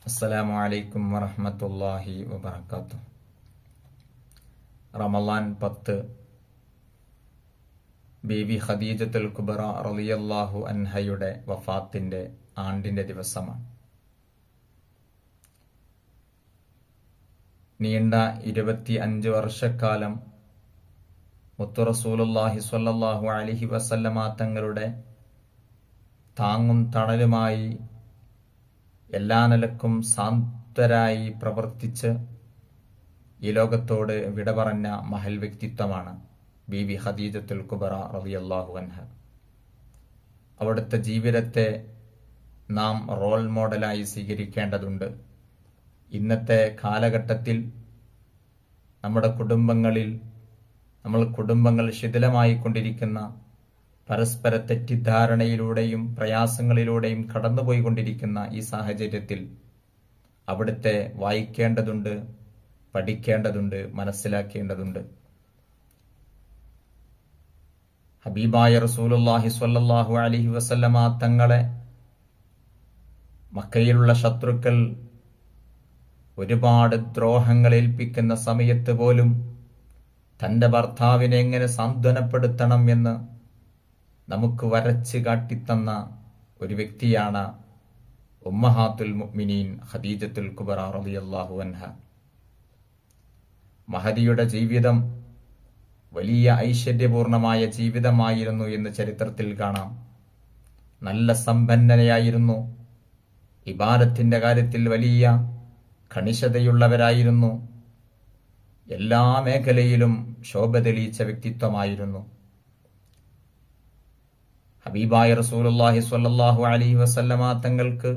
അസ്സലാമു അലൈക്കും വറഹ്മത്തുള്ളാഹി വബറകാതുഹു. റമളാൻ 10 ബീവി ഖദീജത്തുൽ കുബ്ര റളിയല്ലാഹു അൻഹയുടെ വഫാത്തിന്റെ ആണ്ടിന്റെ ദിവസമാണ്. നീണ്ട 25 വർഷക്കാലം മുത്തു റസൂലുള്ളാഹി സ്വല്ലല്ലാഹു അലൈഹി വസല്ലമ തങ്ങളുടെ താങ്ങും തണലുമായി എല്ലാ നിലക്കും സാന്ത്വരായി പ്രവർത്തിച്ച് ഈ ലോകത്തോട് വിട പറഞ്ഞ മഹൽ വ്യക്തിത്വമാണ് ബീവി ഖദീജത്തുൽ കുബ്ര റളിയല്ലാഹു അൻഹ. അവിടുത്തെ ജീവിതത്തെ നാം റോൾ മോഡലായി സ്വീകരിക്കേണ്ടതുണ്ട്. ഇന്നത്തെ കാലഘട്ടത്തിൽ നമ്മുടെ കുടുംബങ്ങൾ ശിഥിലമായി കൊണ്ടിരിക്കുന്ന, പരസ്പര തെറ്റിദ്ധാരണയിലൂടെയും പ്രയാസങ്ങളിലൂടെയും കടന്നുപോയിക്കൊണ്ടിരിക്കുന്ന ഈ സാഹചര്യത്തിൽ അവിടുത്തെ വായിക്കേണ്ടതുണ്ട്, പഠിക്കേണ്ടതുണ്ട്, മനസ്സിലാക്കേണ്ടതുണ്ട്. ഹബീബായ റസൂലുള്ളാഹി സ്വല്ലല്ലാഹു അലൈഹി വസല്ലമ തങ്ങളെ മക്കയിലുള്ള ശത്രുക്കൾ ഒരുപാട് ദ്രോഹങ്ങൾ ഏൽപ്പിക്കുന്ന സമയത്ത് പോലും തന്റെ ഭർത്താവിനെ എങ്ങനെ സാന്ത്വനപ്പെടുത്തണം എന്ന് നമുക്ക് വരച്ച് കാട്ടിത്തന്ന ഒരു വ്യക്തിയാണ് ഉമ്മഹാത്തുൽ മുഅ്മിനീൻ ഖദീജത്തുൽ കുബ്ര റളിയല്ലാഹു അൻഹ. മഹദിയുടെ ജീവിതം വലിയ ഐശ്വര്യപൂർണമായ ജീവിതമായിരുന്നു എന്ന് ചരിത്രത്തിൽ കാണാം. നല്ല സമ്പന്നതയായിരുന്നു, ഇബാദത്തിന്റെ കാര്യത്തിൽ വലിയ കണിശതയുള്ളവരായിരുന്നു, എല്ലാ മേഖലയിലും ശോഭ തെളിയിച്ച വ്യക്തിത്വമായിരുന്നു. ഹബീബായ റസൂലുള്ളാഹി സ്വല്ലല്ലാഹു അലൈഹി വസല്ലമ തങ്ങൾക്ക്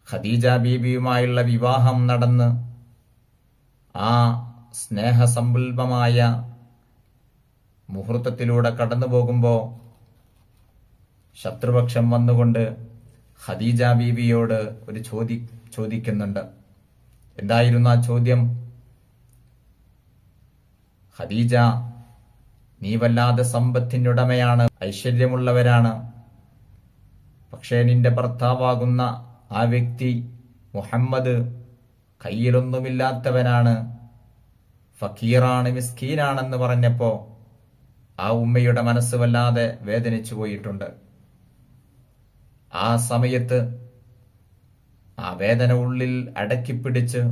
ഖദീജ ബീബിയുമായുള്ള വിവാഹം നടന്ന് ആ സ്നേഹസമ്പുൽഭമായ മുഹൂർത്തത്തിലൂടെ കടന്നു പോകുമ്പോൾ ശത്രുപക്ഷം വന്നുകൊണ്ട് ഖദീജ ബീബിയോട് ഒരു ചോദിക്കുന്നുണ്ട്. എന്തായിരുന്നു ആ ചോദ്യം? ഖദീജ, നീ വല്ലാതെ സമ്പത്തിന്റെ ഉടമയാണ്, ഐശ്വര്യമുള്ളവരാണ്. പക്ഷേ നിന്റെ ഭർത്താവാകുന്ന ആ വ്യക്തി മുഹമ്മദ് കയ്യിലൊന്നുമില്ലാത്തവനാണ്, ഫക്കീറാണ്, മിസ്കീനാണെന്ന് പറഞ്ഞപ്പോ ആ ഉമ്മയുടെ മനസ്സ് വല്ലാതെ വേദനിച്ചു പോയിട്ടുണ്ട്. ആ സമയത്ത് ആ വേദന ഉള്ളിൽ അടക്കിപ്പിടിച്ച്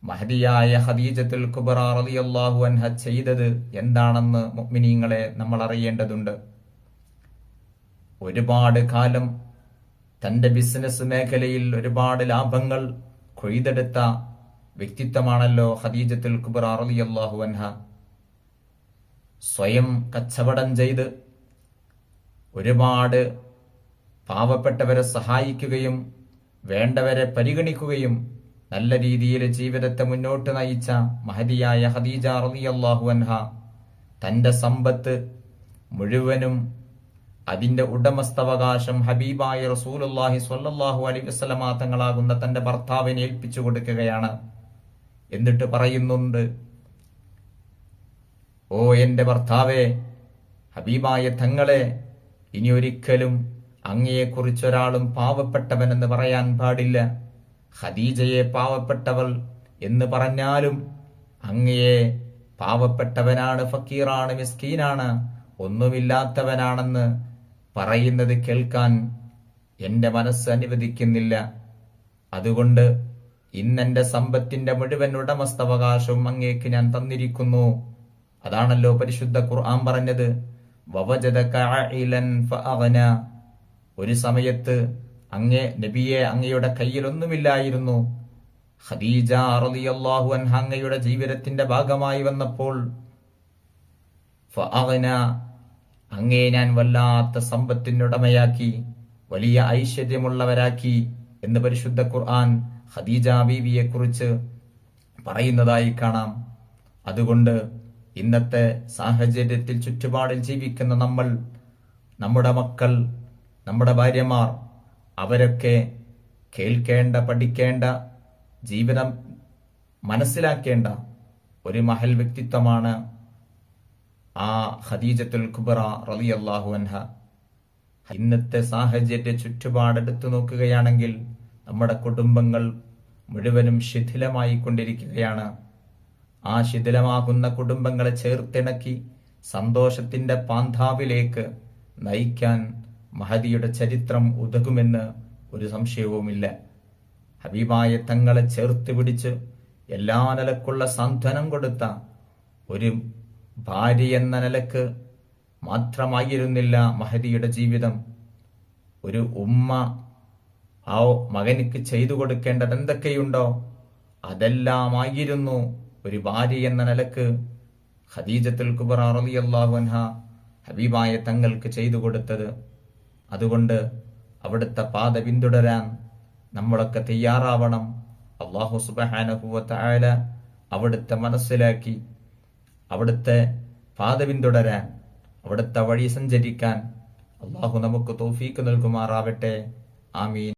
മഹദിയായ ഖദീജത്തുൽ കുബ്ര റളിയല്ലാഹു അൻഹ ചെയ്തത് എന്താണെന്ന് മുഅ്മിനീങ്ങളെ നമ്മൾ അറിയേണ്ടതുണ്ട്. ഒരുപാട് കാലം തന്റെ ബിസിനസ് മേഖലയിൽ ഒരുപാട് ലാഭങ്ങൾ കൊയ്തെടുത്ത വ്യക്തിത്വമാണല്ലോ ഖദീജത്തുൽ കുബ്ര റളിയല്ലാഹു അൻഹ. സ്വയം കച്ചവടം ചെയ്ത് ഒരുപാട് പാവപ്പെട്ടവരെ സഹായിക്കുകയും വേണ്ടവരെ പരിഗണിക്കുകയും നല്ല രീതിയിൽ ജീവിതത്തെ മുന്നോട്ട് നയിച്ച മഹദിയായ ഖദീജ റളിയല്ലാഹു അൻഹ തന്റെ സമ്പത്ത് മുഴുവനും അതിന്റെ ഉടമസ്ഥാവകാശം ഹബീബായ റസൂലുള്ളാഹി സ്വല്ലല്ലാഹു അലൈഹി വസല്ലമ തങ്ങളാകുന്ന തന്റെ ഭർത്താവിനെ ഏൽപ്പിച്ചു കൊടുക്കുകയാണ്. എന്നിട്ട് പറയുന്നുണ്ട്, ഓ എന്റെ ഭർത്താവേ, ഹബീബായ തങ്ങളെ, ഇനി ഒരിക്കലും അങ്ങയെക്കുറിച്ച് ഒരാളും പാവപ്പെട്ടവനെന്ന് പറയാൻ പാടില്ല. ഖദീജയെ പാവപ്പെട്ടവൾ എന്ന് പറഞ്ഞാലും അങ്ങയെ പാവപ്പെട്ടവനാണ്, ഫക്കീറാണ്, മിസ്കീനാണ്, ഒന്നുമില്ലാത്തവനാണെന്ന് പറയുന്നത് കേൾക്കാൻ എന്റെ മനസ്സ് അനുവദിക്കുന്നില്ല. അതുകൊണ്ട് ഇന്നെന്റെ സമ്പത്തിന്റെ മുഴുവൻ ഉടമസ്ഥാവകാശവും അങ്ങേക്ക് ഞാൻ തന്നിരിക്കുന്നു. അതാണല്ലോ പരിശുദ്ധ ഖുർആൻ പറഞ്ഞത്, വവജദക ആഇലൻ ഫഅഗ്ന. ഒരു സമയത്ത് അങ്ങേ നബിയെ അങ്ങയുടെ കയ്യിലൊന്നുമില്ലായിരുന്നു. ഖദീജ റളിയല്ലാഹു അൻഹ അങ്ങയുടെ ജീവിതത്തിന്റെ ഭാഗമായി വന്നപ്പോൾ ഫഅഗ്ന, അങ്ങേ ഞാൻ വല്ലാത്ത സമ്പത്തിനുടമയാക്കി, വലിയ ഐശ്വര്യമുള്ളവരാക്കി എന്ന് പരിശുദ്ധ ഖുർആൻ ഖദീജ ബീവിയെ കുറിച്ച് പറയുന്നതായി കാണാം. അതുകൊണ്ട് ഇന്നത്തെ സാഹചര്യത്തിൽ ചുറ്റുപാടിൽ ജീവിക്കുന്ന നമ്മൾ, നമ്മുടെ മക്കൾ, നമ്മുടെ ഭാര്യമാർ, അവരൊക്കെ കേൾക്കേണ്ട, പഠിക്കേണ്ട, ജീവിതം മനസ്സിലാക്കേണ്ട ഒരു മഹൽ വ്യക്തിത്വമാണ് ആ ഖദീജത്തുൽ കുബ്ര റളിയല്ലാഹു അൻഹ. ഇന്നത്തെ സാഹചര്യ ചുറ്റുപാടെടുത്തു നോക്കുകയാണെങ്കിൽ നമ്മുടെ കുടുംബങ്ങൾ മുഴുവനും ശിഥിലമായി കൊണ്ടിരിക്കുകയാണ്. ആ ശിഥിലമാകുന്ന കുടുംബങ്ങളെ ചേർത്തിണക്കി സന്തോഷത്തിന്റെ പാന്താവിലേക്ക് നയിക്കാൻ മഹദിയുടെ ചരിത്രം ഉതകുമെന്ന് ഒരു സംശയവുമില്ല. ഹബീബായ തങ്ങളെ ചേർത്ത് പിടിച്ച് എല്ലാ നിലക്കുള്ള സാന്ത്വനം കൊടുത്ത ഒരു ഭാര്യ എന്ന നിലക്ക് മാത്രമായിരുന്നില്ല മഹദിയുടെ ജീവിതം. ഒരു ഉമ്മ ആ മകനിക്ക് ചെയ്തു കൊടുക്കേണ്ടത് എന്തൊക്കെയുണ്ടോ അതെല്ലാമായിരുന്നു ഒരു ഭാര്യ എന്ന നിലക്ക് ഖദീജത്തുൽ കുബ്ര റളിയല്ലാഹു അൻഹ ഹബീബായ തങ്ങൾക്ക് ചെയ്തു കൊടുത്തത്. അതുകൊണ്ട് അവിടുത്തെ പാത പിന്തുടരാൻ നമ്മളൊക്കെ തയ്യാറാവണം. അല്ലാഹു സുബ്ഹാനഹു വ തആല അവിടുത്തെ മനസ്സിലാക്കി അവിടുത്തെ പാത പിന്തുടരാൻ, അവിടുത്തെ വഴി സഞ്ചരിക്കാൻ അല്ലാഹു നമുക്ക് തൗഫീഖ് നൽകുമാറാവട്ടെ. ആമീൻ.